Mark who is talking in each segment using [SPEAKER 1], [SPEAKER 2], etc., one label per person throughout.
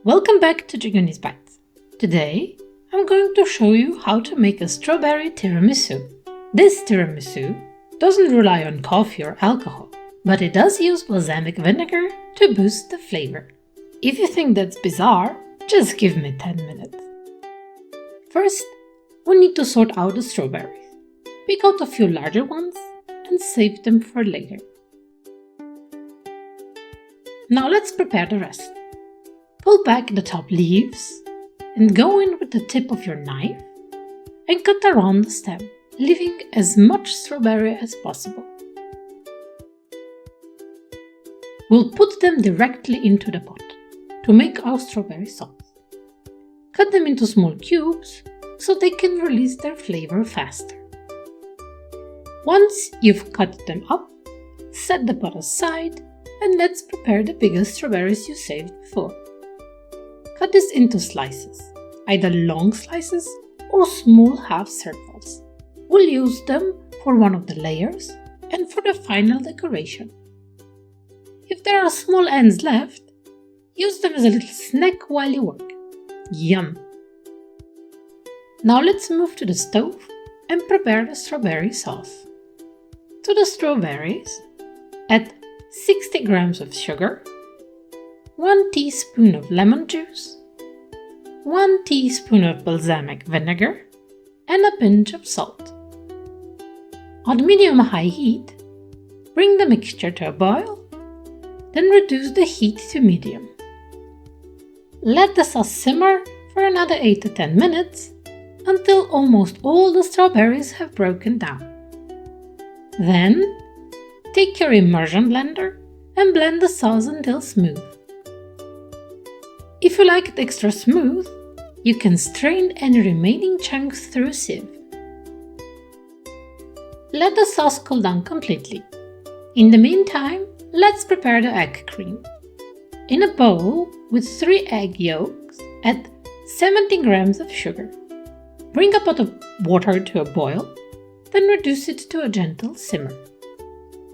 [SPEAKER 1] Welcome back to Dragoony's Bites. Today, I'm going to show you how to make a strawberry tiramisu. This tiramisu doesn't rely on coffee or alcohol, but it does use balsamic vinegar to boost the flavor. If you think that's bizarre, just give me 10 minutes. First, we need to sort out the strawberries. Pick out a few larger ones and save them for later. Now let's prepare the rest. Pull back the top leaves and go in with the tip of your knife and cut around the stem, leaving as much strawberry as possible. We'll put them directly into the pot to make our strawberry sauce. Cut them into small cubes so they can release their flavor faster. Once you've cut them up, set the pot aside and let's prepare the biggest strawberries you saved before. Cut this into slices, either long slices or small half circles. We'll use them for one of the layers and for the final decoration. If there are small ends left, use them as a little snack while you work. Yum! Now let's move to the stove and prepare the strawberry sauce. To the strawberries, add 60 grams of sugar, 1 teaspoon of lemon juice, 1 teaspoon of balsamic vinegar, and a pinch of salt. On medium-high heat, bring the mixture to a boil, then reduce the heat to medium. Let the sauce simmer for another 8 to 10 minutes until almost all the strawberries have broken down. Then, take your immersion blender and blend the sauce until smooth. If you like it extra smooth, you can strain any remaining chunks through a sieve. Let the sauce cool down completely. In the meantime, let's prepare the egg cream. In a bowl with 3 egg yolks, add 70 grams of sugar. Bring a pot of water to a boil, then reduce it to a gentle simmer.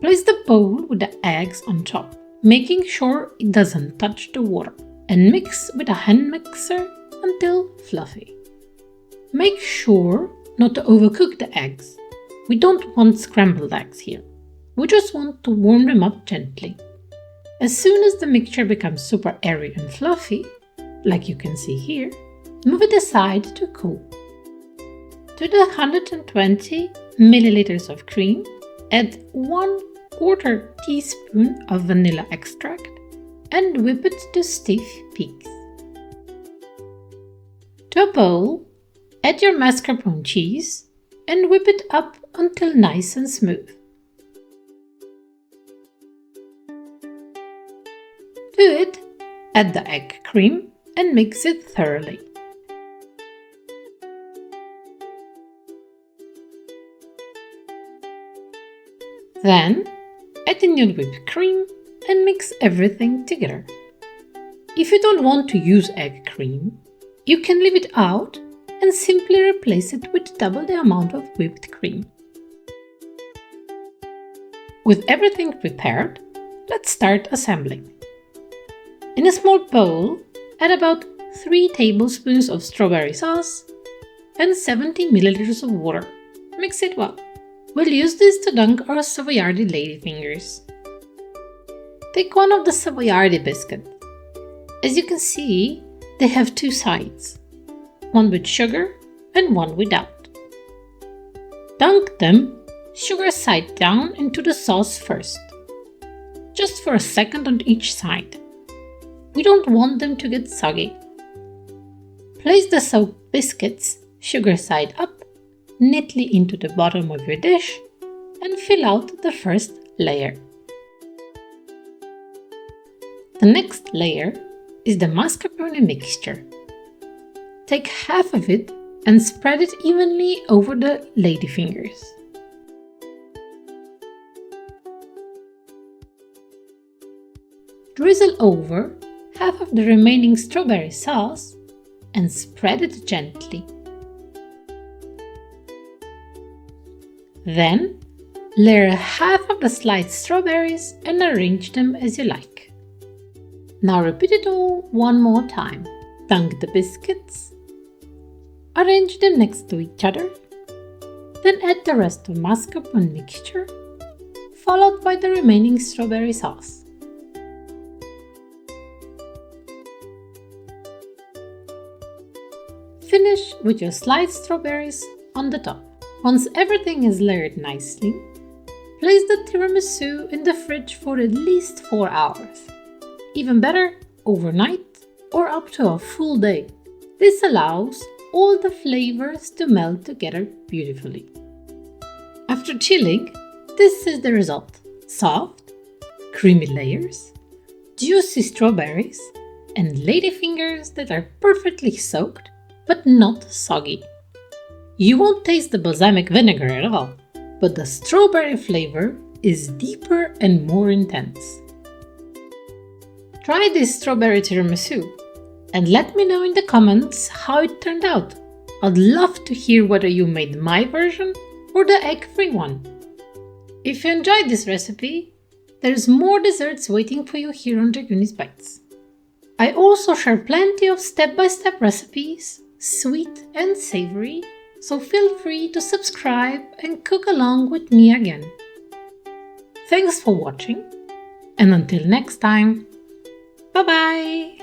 [SPEAKER 1] Place the bowl with the eggs on top, making sure it doesn't touch the water, and mix with a hand mixer until fluffy. Make sure not to overcook the eggs. We don't want scrambled eggs here. We just want to warm them up gently. As soon as the mixture becomes super airy and fluffy, like you can see here, move it aside to cool. To the 120 milliliters of cream, add 1/4 teaspoon of vanilla extract and whip it to stiff peaks. To a bowl, add your mascarpone cheese and whip it up until nice and smooth. To it, add the egg cream and mix it thoroughly. Then, add in your whipped cream and mix everything together. If you don't want to use egg cream, you can leave it out and simply replace it with double the amount of whipped cream. With everything prepared, let's start assembling. In a small bowl, add about 3 tablespoons of strawberry sauce and 70 milliliters of water. Mix it well. We'll use this to dunk our savoiardi ladyfingers. Take one of the savoiardi biscuits. As you can see, they have 2 sides, one with sugar and one without. Dunk them sugar side down into the sauce first, just for a second on each side. We don't want them to get soggy. Place the soaked biscuits sugar side up neatly into the bottom of your dish and fill out the first layer. The next layer is the mascarpone mixture. Take half of it and spread it evenly over the ladyfingers. Drizzle over half of the remaining strawberry sauce and spread it gently. Then, layer half of the sliced strawberries and arrange them as you like. Now repeat it all one more time. Dunk the biscuits. Arrange them next to each other. Then add the rest of mascarpone mixture, followed by the remaining strawberry sauce. Finish with your sliced strawberries on the top. Once everything is layered nicely, place the tiramisu in the fridge for at least 4 hours. Even better, overnight or up to a full day. This allows all the flavors to melt together beautifully. After chilling, this is the result. Soft, creamy layers, juicy strawberries, and ladyfingers that are perfectly soaked but not soggy. You won't taste the balsamic vinegar at all, but the strawberry flavor is deeper and more intense. Try this strawberry tiramisu and let me know in the comments how it turned out. I'd love to hear whether you made my version or the egg-free one. If you enjoyed this recipe, there's more desserts waiting for you here on Dragoony's Bites. I also share plenty of step-by-step recipes, sweet and savory, so feel free to subscribe and cook along with me again. Thanks for watching, and until next time, bye bye!